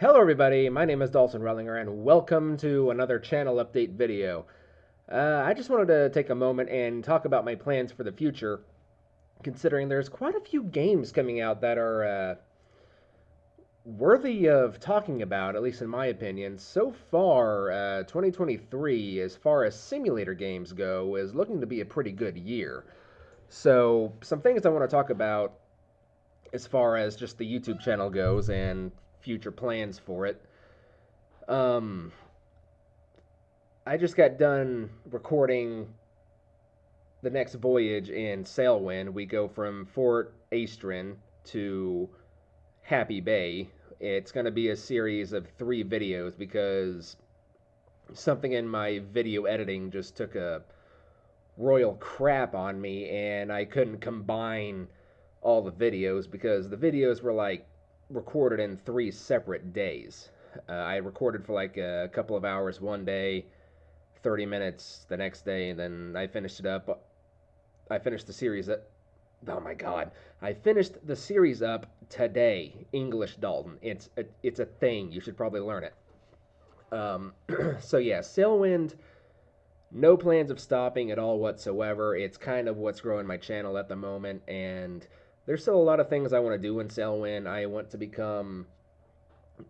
Hello everybody, my name is Dalton Rellinger and welcome to another channel update video. I just wanted to take a moment and talk about my plans for the future, considering there's quite a few games coming out that are worthy of talking about, at least in my opinion. So far, 2023, as far as simulator games go, is looking to be a pretty good year. So, some things I want to talk about as far as just the YouTube channel goes and future plans for it. Um, I just got done recording the next voyage in Sailwind. We go from Fort Astron to Happy Bay. It's going to be a series of 3 videos because something in my video editing just took a royal crap on me and I couldn't combine all the videos because the videos were like recorded in 3 separate days. I recorded for like a couple of hours one day, 30 minutes the next day, and then I finished it up. I finished the series up. Oh my god. I finished the series up today. English Dalton. It's a thing. You should probably learn it. So yeah, Sailwind, no plans of stopping at all whatsoever. It's kind of what's growing my channel at the moment, and there's still a lot of things I want to do in Sailwind. I want to become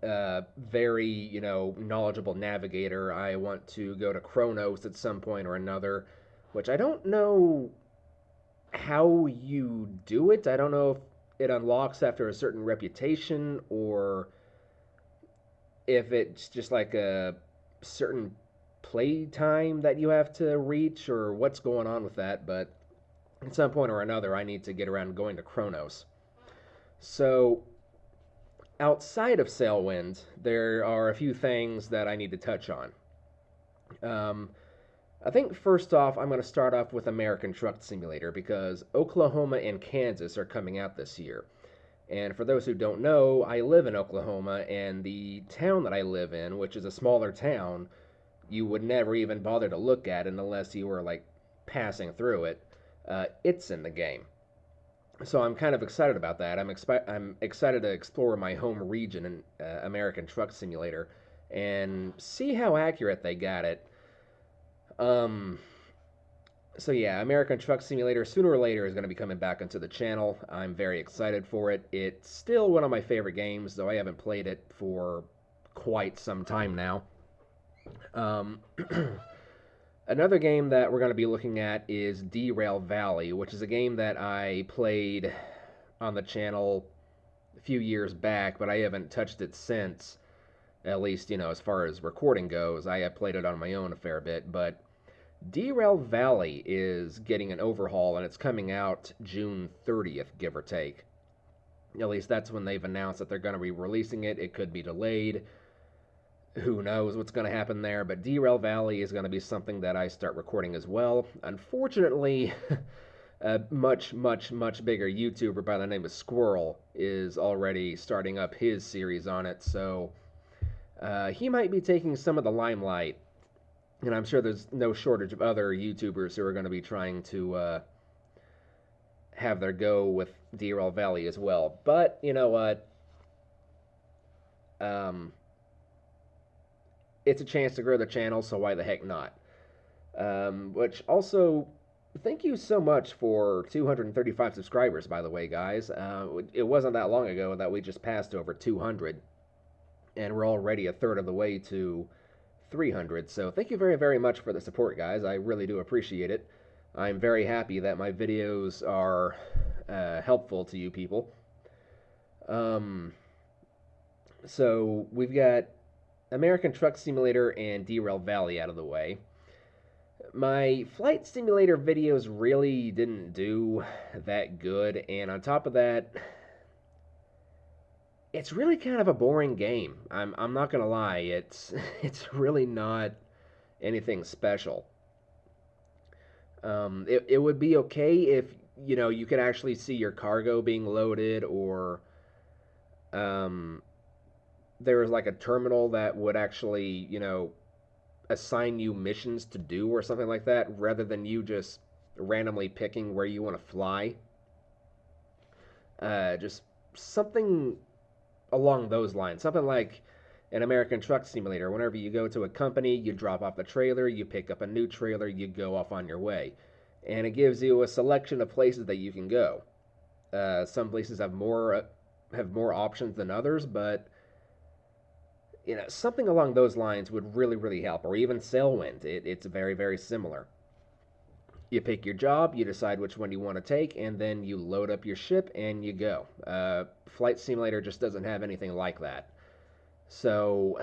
very, knowledgeable navigator. I want to go to Kronos at some point or another, which I don't know how you do it. I don't know if it unlocks after a certain reputation or if it's just like a certain play time that you have to reach or what's going on with that, but at some point or another, I need to get around going to Kronos. So, outside of Sailwind, there are a few things that I need to touch on. Um, I think first off, I'm going to start off with American Truck Simulator because Oklahoma and Kansas are coming out this year. And for those who don't know, I live in Oklahoma, and the town that I live in, which is a smaller town, you would never even bother to look at it unless you were like passing through it. It's in the game. So I'm kind of excited about that. I'm excited to explore my home region in American Truck Simulator and see how accurate they got it. Um, so yeah, American Truck Simulator sooner or later is going to be coming back onto the channel. I'm very excited for it. It's still one of my favorite games, though I haven't played it for quite some time now. Um, Another game that we're going to be looking at is Derail Valley, which is a game that I played on the channel a few years back, but I haven't touched it since. At least, as far as recording goes, I have played it on my own a fair bit, but Derail Valley is getting an overhaul and it's coming out June 30th, give or take. At least that's when they've announced that they're going to be releasing it. It could be delayed. Who knows what's going to happen there, but Derail Valley is going to be something that I start recording as well. Unfortunately, a much, much, much bigger YouTuber by the name of Squirrel is already starting up his series on it, so he might be taking some of the limelight. And I'm sure there's no shortage of other YouTubers who are going to be trying to have their go with Derail Valley as well. But you know what? Um, it's a chance to grow the channel, so why the heck not? Which also, thank you so much for 235 subscribers, by the way, guys. It wasn't that long ago that we just passed over 200, and we're already a third of the way to 300. So thank you very, very much for the support, guys. I really do appreciate it. I'm very happy that my videos are helpful to you people. Um, so we've got American Truck Simulator and Derail Valley out of the way. My flight simulator videos really didn't do that good, and on top of that, it's really kind of a boring game. I'm not gonna lie, it's really not anything special. It would be okay if you could actually see your cargo being loaded, or um, there was like a terminal that would actually assign you missions to do or something like that, rather than you just randomly picking where you want to fly. Just something along those lines. Something like an American Truck Simulator. Whenever you go to a company, you drop off the trailer, you pick up a new trailer, you go off on your way. And it gives you a selection of places that you can go. Some places have more options than others, but something along those lines would really help. Or even Sailwind, it's very very similar. You pick your job, you decide which one you want to take, and then you load up your ship and you go. Flight Simulator just doesn't have anything like that. So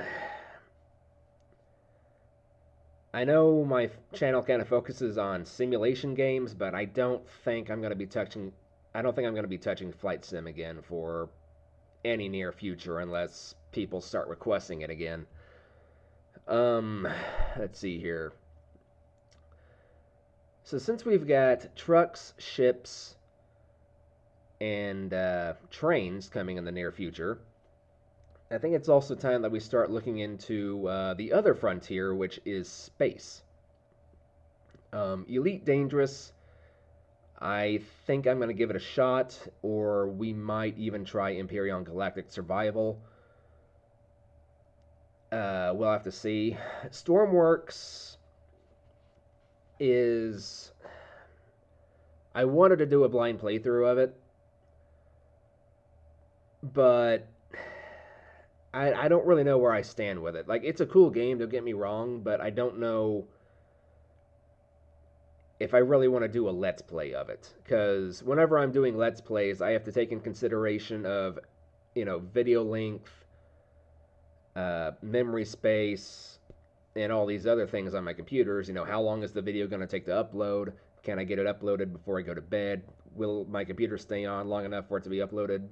I know my channel kind of focuses on simulation games, but I don't think I'm going to be touching. I don't think I'm going to be touching Flight Sim again for any near future, unless people start requesting it again. Um, let's see here. So since we've got trucks, ships, and trains coming in the near future, I think it's also time that we start looking into the other frontier, which is space. Elite Dangerous, I think I'm going to give it a shot, or we might even try Imperion Galactic Survival. We'll have to see. Stormworks is. I wanted to do a blind playthrough of it, but I don't really know where I stand with it. Like, it's a cool game, don't get me wrong, but I don't know if I really want to do a let's play of it. Because whenever I'm doing let's plays, I have to take in consideration of, video length, memory space, and all these other things on my computers. How long is the video going to take to upload? Can I get it uploaded before I go to bed? Will my computer stay on long enough for it to be uploaded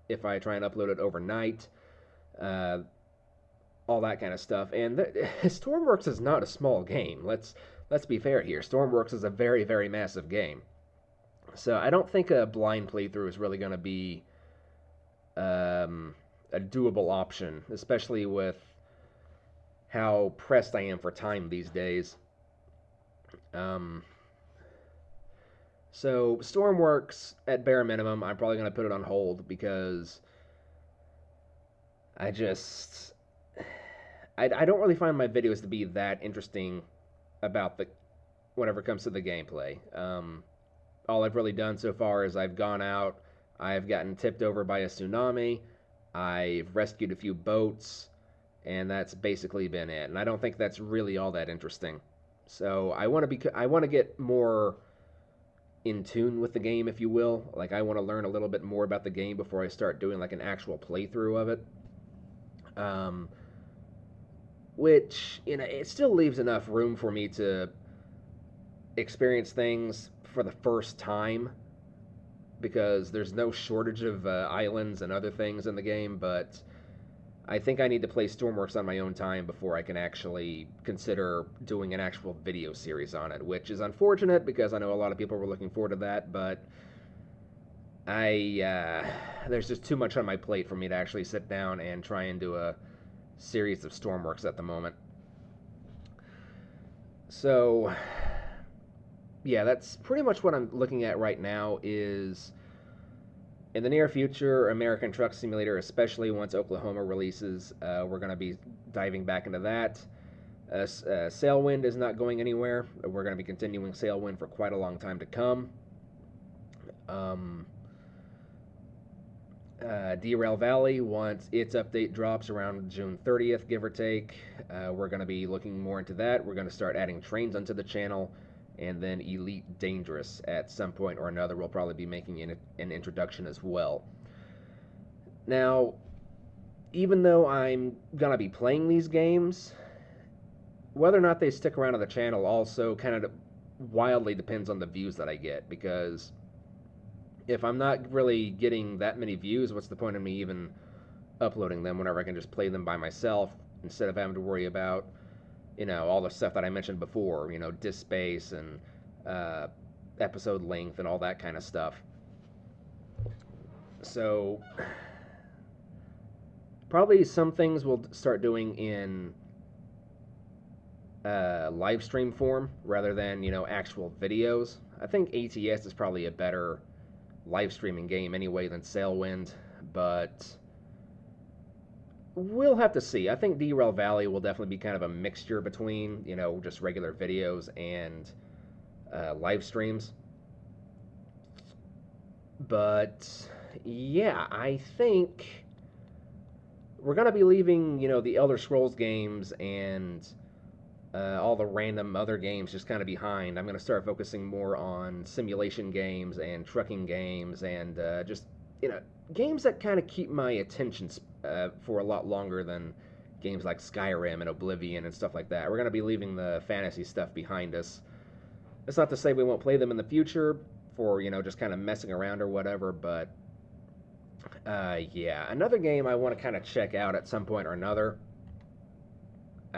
if I try and upload it overnight? Uh, all that kind of stuff. And Stormworks is not a small game. Let's be fair here. Stormworks is a very very massive game. So I don't think a blind playthrough is really going to be a doable option, especially with how pressed I am for time these days. Um, so Stormworks, at bare minimum, I'm probably going to put it on hold because I just I don't really find my videos to be that interesting about the whenever it comes to the gameplay. All I've really done so far is I've gone out, I've gotten tipped over by a tsunami, I've rescued a few boats, and that's basically been it. And I don't think that's really all that interesting. So I want to get more in tune with the game, if you will. Like, I want to learn a little bit more about the game before I start doing like an actual playthrough of it. Um, which it still leaves enough room for me to experience things for the first time, because there's no shortage of islands and other things in the game. But I think I need to play Stormworks on my own time before I can actually consider doing an actual video series on it, which is unfortunate because I know a lot of people were looking forward to that, but there's just too much on my plate for me to actually sit down and try and do a series of Stormworks at the moment. So yeah, that's pretty much what I'm looking at right now. Is in the near future, American Truck Simulator, especially once Oklahoma releases, we're going to be diving back into that. Sailwind is not going anywhere. We're going to be continuing Sailwind for quite a long time to come. Derail Valley, once its update drops around June 30th, give or take, we're going to be looking more into that. We're going to start adding trains onto the channel, and then Elite Dangerous at some point or another. We'll probably be making an introduction as well. Now, even though I'm going to be playing these games, whether or not they stick around on the channel also kind of wildly depends on the views that I get, because if I'm not really getting that many views, what's the point of me even uploading them whenever I can just play them by myself instead of having to worry about, all the stuff that I mentioned before, disk space and episode length and all that kind of stuff. So probably some things we'll start doing in live stream form rather than, actual videos. I think ATS is probably a better live streaming game anyway than Sailwind, but We'll have to see. I think Derail Valley will definitely be kind of a mixture between, just regular videos and live streams. But yeah, I think we're gonna be leaving, the Elder Scrolls games and all the random other games just kind of behind. I'm gonna start focusing more on simulation games and trucking games and just you know games that kind of keep my attention for a lot longer than games like Skyrim and Oblivion and stuff like that. We're gonna be leaving the fantasy stuff behind us. It's not to say we won't play them in the future for just kind of messing around or whatever, but yeah, another game I want to kind of check out at some point or another.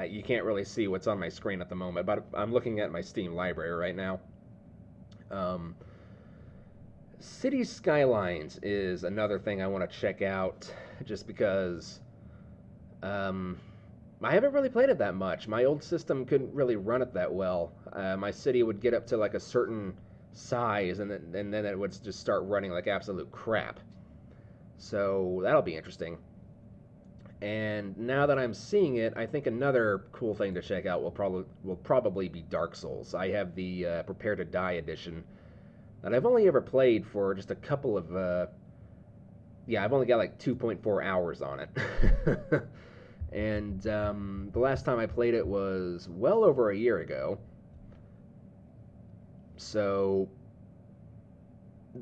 You can't really see what's on my screen at the moment, but I'm looking at my Steam library right now. Um, City Skylines is another thing I want to check out, just because um, I haven't really played it that much. My old system couldn't really run it that well. My city would get up to like a certain size, and then it would just start running like absolute crap. So that'll be interesting. And now that I'm seeing it, I think another cool thing to check out will probably be Dark Souls. I have the Prepare to Die edition that I've only ever played for just a couple of yeah, I've only got like 2.4 hours on it. And the last time I played it was well over a year ago. So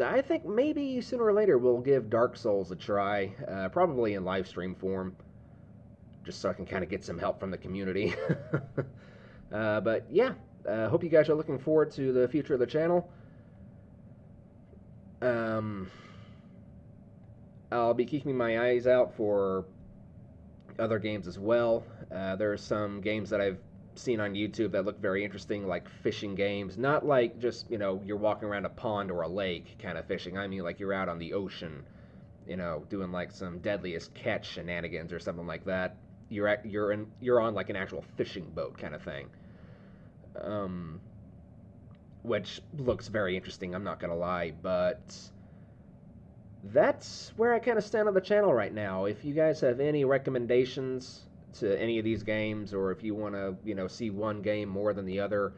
I think maybe sooner or later we'll give Dark Souls a try, probably in live stream form, just so I can kind of get some help from the community. But yeah, hope you guys are looking forward to the future of the channel. Um, I'll be keeping my eyes out for other games as well. There are some games that I've seen on YouTube that look very interesting, like fishing games. Not like just, you're walking around a pond or a lake kind of fishing. I mean, like you're out on the ocean, doing like some deadliest catch shenanigans or something like that. You're on like an actual fishing boat kind of thing. Um, which looks very interesting, I'm not gonna lie, but that's where I kind of stand on the channel right now. If you guys have any recommendations to any of these games, or if you want to, see one game more than the other,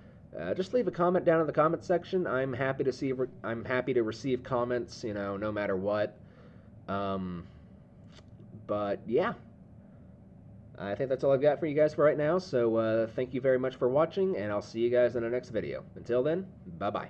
just leave a comment down in the comment section. I'm happy to receive comments, no matter what. Um, but yeah, I think that's all I've got for you guys for right now. So thank you very much for watching, and I'll see you guys in the next video. Until then, bye bye.